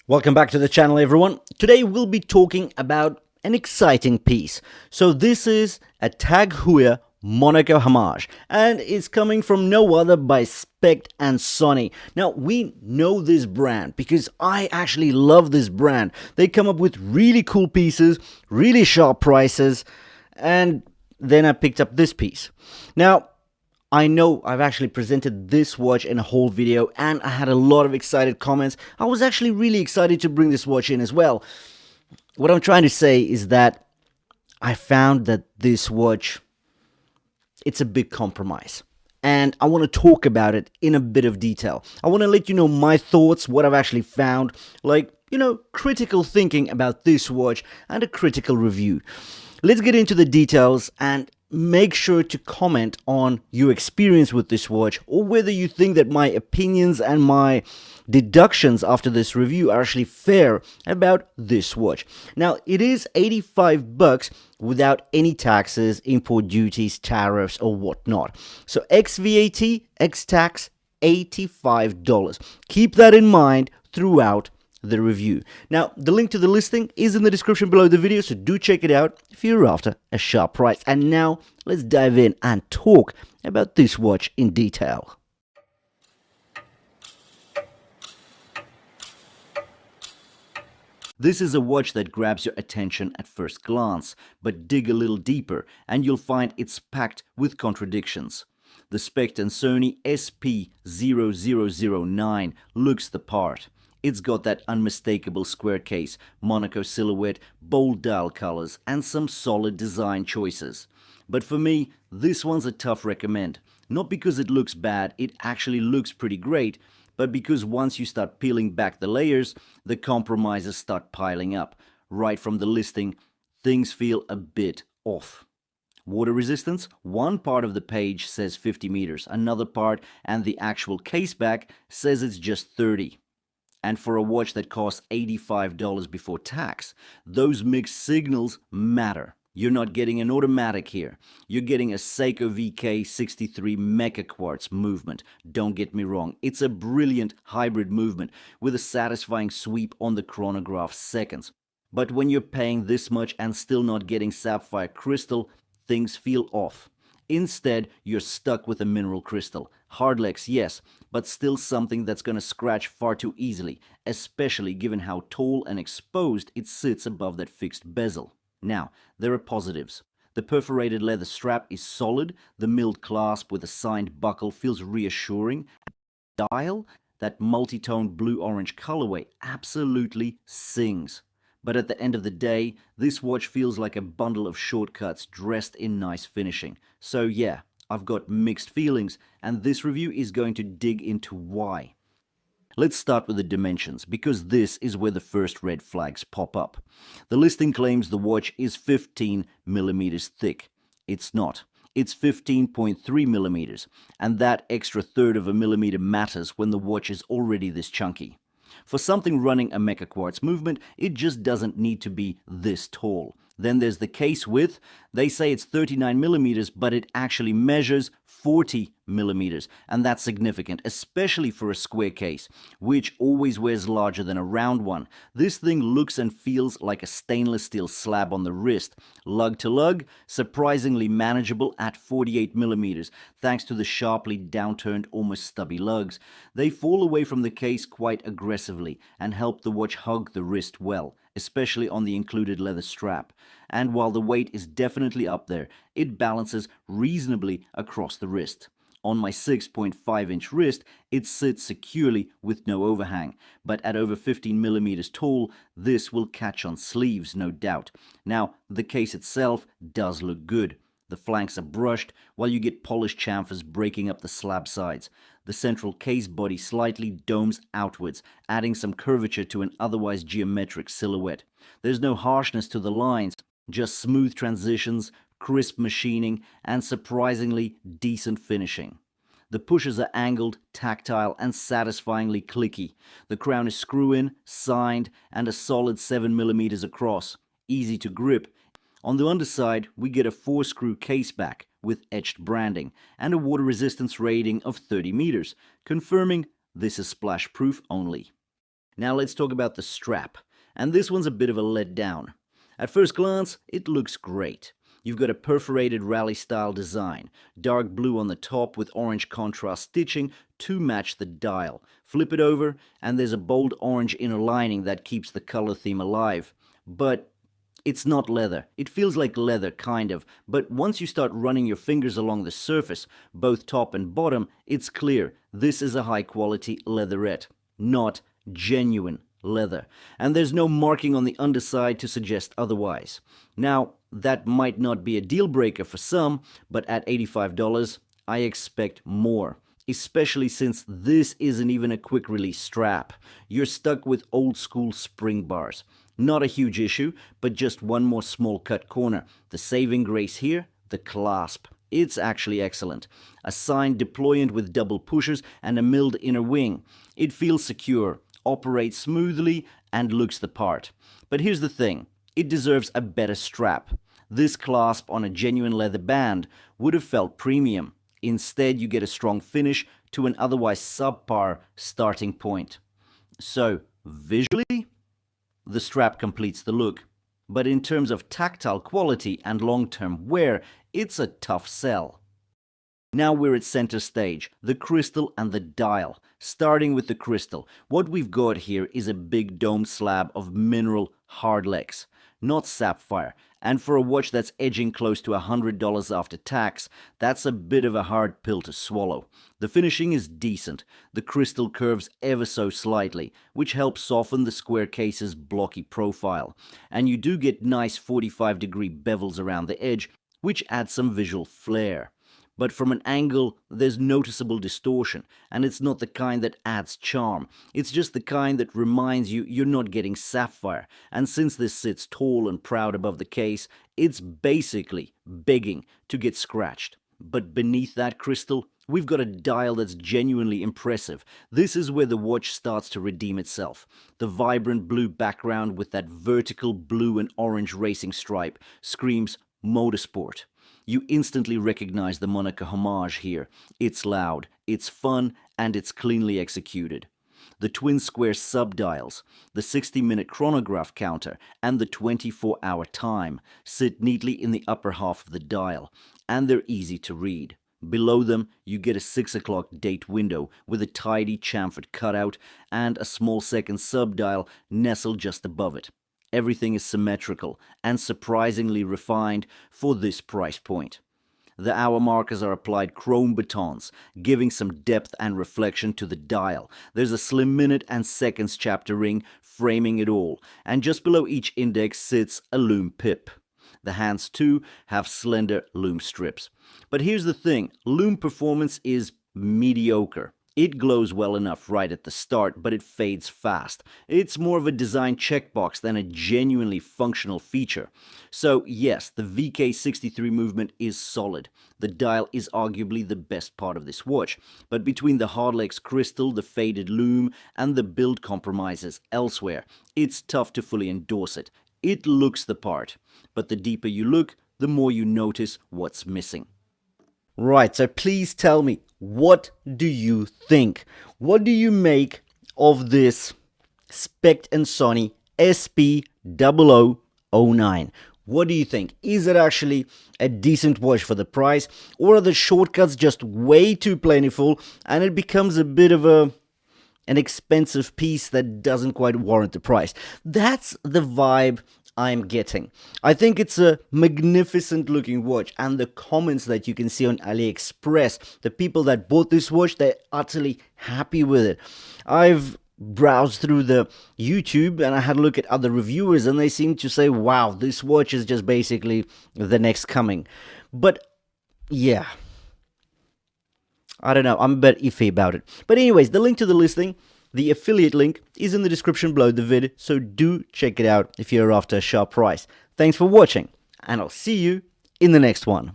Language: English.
Welcome back to the channel, everyone. Today we'll be talking about an exciting piece. So this is a Tag Heuer Monaco Homage, and it's coming from no other by Specht Söhne. Now, we know this brand because I actually love this brand. They come up with really cool pieces, really sharp prices, and then I picked up this piece. Now, I know I've actually presented this watch in a whole video and I had a lot of excited comments. I was actually really excited to bring this watch in as well. What I'm trying to say is that I found that this watch, it's a big compromise. And I want to talk about it in a bit of detail. I want to let you know my thoughts, what I've actually found, critical thinking about this watch and a critical review. Let's get into the details and make sure to comment on your experience with this watch or whether you think that my opinions and my deductions after this review are actually fair about this watch. Now, it is $85 without any taxes, import duties, tariffs or whatnot. So ex-VAT, ex-tax, $85. Keep that in mind throughout the review. Now, the link to the listing is in the description below the video, so do check it out if you're after a sharp price. And now, let's dive in and talk about this watch in detail. This is a watch that grabs your attention at first glance, but dig a little deeper and you'll find it's packed with contradictions. The Specht Söhne SP0009 looks the part. It's got that unmistakable square case, Monaco silhouette, bold dial colors, and some solid design choices. But for me, this one's a tough recommend. Not because it looks bad, it actually looks pretty great, but because once you start peeling back the layers, the compromises start piling up. Right from the listing, things feel a bit off. Water resistance, one part of the page says 50 meters, another part and the actual case back says it's just 30. And for a watch that costs $85 before tax, those mixed signals matter. You're not getting an automatic here. You're getting a Seiko VK63 mechaquartz movement. Don't get me wrong, it's a brilliant hybrid movement with a satisfying sweep on the chronograph seconds. But when you're paying this much and still not getting Sapphire Crystal, things feel off. Instead, you're stuck with a mineral crystal. Hardlex, yes, but still something that's gonna scratch far too easily, especially given how tall and exposed it sits above that fixed bezel. Now, there are positives. The perforated leather strap is solid, the milled clasp with a signed buckle feels reassuring. Dial, that multi-tone blue-orange colorway absolutely sings. But at the end of the day, this watch feels like a bundle of shortcuts dressed in nice finishing. So yeah, I've got mixed feelings, and this review is going to dig into why. Let's start with the dimensions, because this is where the first red flags pop up. The listing claims the watch is 15 millimeters thick. It's not. It's 15.3 millimeters, and that extra third of a millimeter matters when the watch is already this chunky. For something running a mechaquartz movement, it just doesn't need to be this tall. Then there's the case width. They say it's 39 millimeters, but it actually measures 40 millimeters, and that's significant, especially for a square case, which always wears larger than a round one. This thing looks and feels like a stainless steel slab on the wrist. Lug to lug, surprisingly manageable at 48 millimeters, thanks to the sharply downturned, almost stubby lugs. They fall away from the case quite aggressively and help the watch hug the wrist well, especially on the included leather strap. And while the weight is definitely up there, it balances reasonably across the wrist. On my 6.5-inch wrist, it sits securely with no overhang, but at over 15 millimeters tall, this will catch on sleeves, no doubt. Now, the case itself does look good. The flanks are brushed, while you get polished chamfers breaking up the slab sides. The central case body slightly domes outwards, adding some curvature to an otherwise geometric silhouette. There's no harshness to the lines, just smooth transitions, crisp machining, and surprisingly decent finishing. The pushers are angled, tactile, and satisfyingly clicky. The crown is screw-in, signed, and a solid 7 millimeters across. Easy to grip. On the underside, we get a 4-screw case back with etched branding and a water resistance rating of 30 meters, confirming this is splash-proof only. Now let's talk about the strap. And this one's a bit of a letdown. At first glance, it looks great. You've got a perforated rally-style design, dark blue on the top with orange contrast stitching to match the dial. Flip it over, and there's a bold orange inner lining that keeps the color theme alive. But it's not leather. It feels like leather, kind of, but once you start running your fingers along the surface, both top and bottom, it's clear this is a high-quality leatherette, not genuine leather. And there's no marking on the underside to suggest otherwise. Now, that might not be a deal breaker for some, but at $85, I expect more. Especially since this isn't even a quick release strap. You're stuck with old school spring bars. Not a huge issue, but just one more small cut corner. The saving grace here, the clasp. It's actually excellent. A signed deployant with double pushers and a milled inner wing. It feels secure, operates smoothly, and looks the part. But here's the thing, it deserves a better strap. This clasp on a genuine leather band would have felt premium. Instead, you get a strong finish to an otherwise subpar starting point. So, visually, the strap completes the look. But in terms of tactile quality and long-term wear, it's a tough sell. Now we're at center stage, the crystal and the dial. Starting with the crystal, what we've got here is a big dome slab of mineral Hardlex, not sapphire. And for a watch that's edging close to $100 after tax, that's a bit of a hard pill to swallow. The finishing is decent. The crystal curves ever so slightly, which helps soften the square case's blocky profile. And you do get nice 45-degree bevels around the edge, which adds some visual flair. But from an angle, there's noticeable distortion, and it's not the kind that adds charm. It's just the kind that reminds you you're not getting sapphire. And since this sits tall and proud above the case, it's basically begging to get scratched. But beneath that crystal, we've got a dial that's genuinely impressive. This is where the watch starts to redeem itself. The vibrant blue background with that vertical blue and orange racing stripe screams motorsport. You instantly recognize the Monaco Homage here. It's loud, it's fun, and it's cleanly executed. The twin square subdials, the 60-minute chronograph counter, and the 24-hour time sit neatly in the upper half of the dial, and they're easy to read. Below them, you get a 6 o'clock date window with a tidy chamfered cutout and a small second subdial nestled just above it. Everything is symmetrical and surprisingly refined for this price point. The hour markers are applied chrome batons, giving some depth and reflection to the dial. There's a slim minute and seconds chapter ring framing it all, and just below each index sits a lume pip. The hands too have slender lume strips. But here's the thing, lume performance is mediocre. It glows well enough right at the start, but it fades fast. It's more of a design checkbox than a genuinely functional feature. So yes, the VK63 Movement is solid. The dial is arguably the best part of this watch, but between the Hardlex crystal, the faded lume, and the build compromises elsewhere, it's tough to fully endorse it. It looks the part, but the deeper you look, the more you notice what's missing. Right, so please tell me, what do you think? What do you make of this Specht Söhne SP0009? What do you think? Is it actually a decent watch for the price, or are the shortcuts just way too plentiful and it becomes a bit of an expensive piece that doesn't quite warrant the price? That's the vibe I'm getting. I think it's a magnificent looking watch, and the comments that you can see on AliExpress, the people that bought this watch, they're utterly happy with it. I've browsed through the YouTube and I had a look at other reviewers, and they seem to say, wow, this watch is just basically the next coming. But yeah, I don't know, I'm a bit iffy about it. But anyways, the link to the listing, the affiliate link, is in the description below the vid, so do check it out if you're after a sharp price. Thanks for watching, and I'll see you in the next one.